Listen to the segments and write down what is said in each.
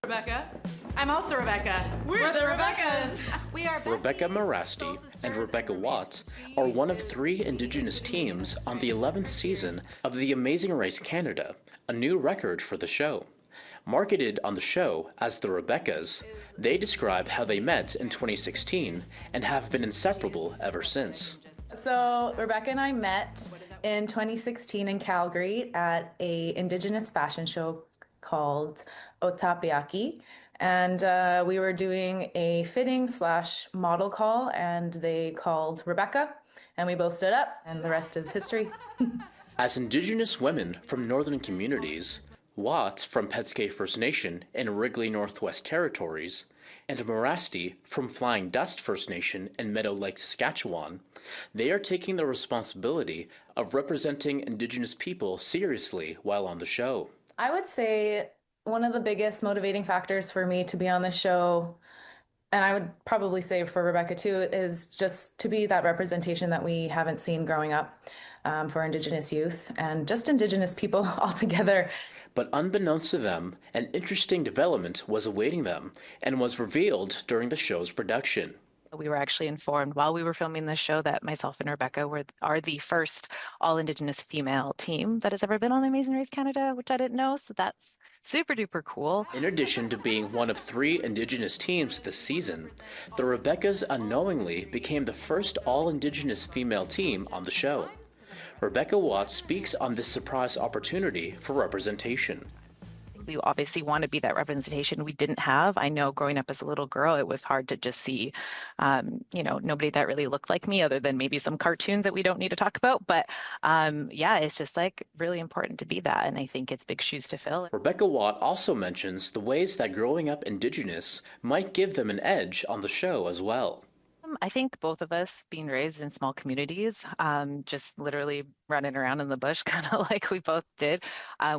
Rebecca. I'm also Rebecca. We're the Rebeccas. We are Rebecca Morasti and Rebecca Watts are one of 3 Indigenous teams on the 11th season of The Amazing Race Canada, a new record for the show. Marketed on the show as the Rebeccas, they describe how they met in 2016 and have been inseparable ever since. So Rebecca and I met in 2016 in Calgary at a Indigenous fashion show called Otapiaki. And we were doing a fitting/model call, and they called Rebecca, and we both stood up, and the rest is history. As Indigenous women from northern communities, Watts from Petskay First Nation in Wrigley Northwest Territories, and Morasti from Flying Dust First Nation in Meadow Lake, Saskatchewan, they are taking the responsibility of representing Indigenous people seriously while on the show. I would say one of the biggest motivating factors for me to be on the show, and I would probably say for Rebecca too, is just to be that representation that we haven't seen growing up for Indigenous youth and just Indigenous people altogether. But unbeknownst to them, an interesting development was awaiting them and was revealed during the show's production. We were actually informed while we were filming this show that myself and Rebecca are the first all-Indigenous female team that has ever been on Amazing Race Canada, which I didn't know, so that's super duper cool. In addition to being one of 3 Indigenous teams this season, the Rebeccas unknowingly became the first all-Indigenous female team on the show. Rebecca Watts speaks on this surprise opportunity for representation. We obviously want to be that representation we didn't have. I know growing up as a little girl, it was hard to just see, nobody that really looked like me other than maybe some cartoons that we don't need to talk about. But yeah, it's just like really important to be that. And I think it's big shoes to fill. Rebecca Watt also mentions the ways that growing up Indigenous might give them an edge on the show as well. I think both of us being raised in small communities, just literally running around in the bush, kind of like we both did,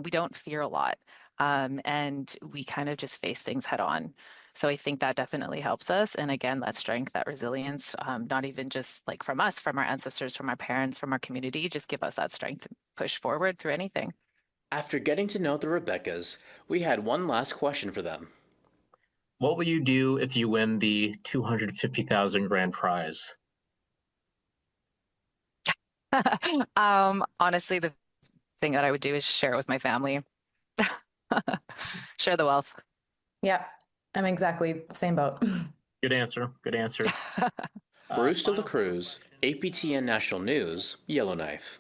we don't fear a lot. And we kind of just face things head on. So I think that definitely helps us. And again, that strength, that resilience, not even just like from us, from our ancestors, from our parents, from our community, just give us that strength to push forward through anything. After getting to know the Rebeccas, we had one last question for them. What will you do if you win the $250,000 grand prize? Honestly, the thing that I would do is share it with my family. Share the wealth. Yeah, I'm exactly the same boat. Good answer. Good answer. Bruce de la Cruz, APTN National News, Yellowknife.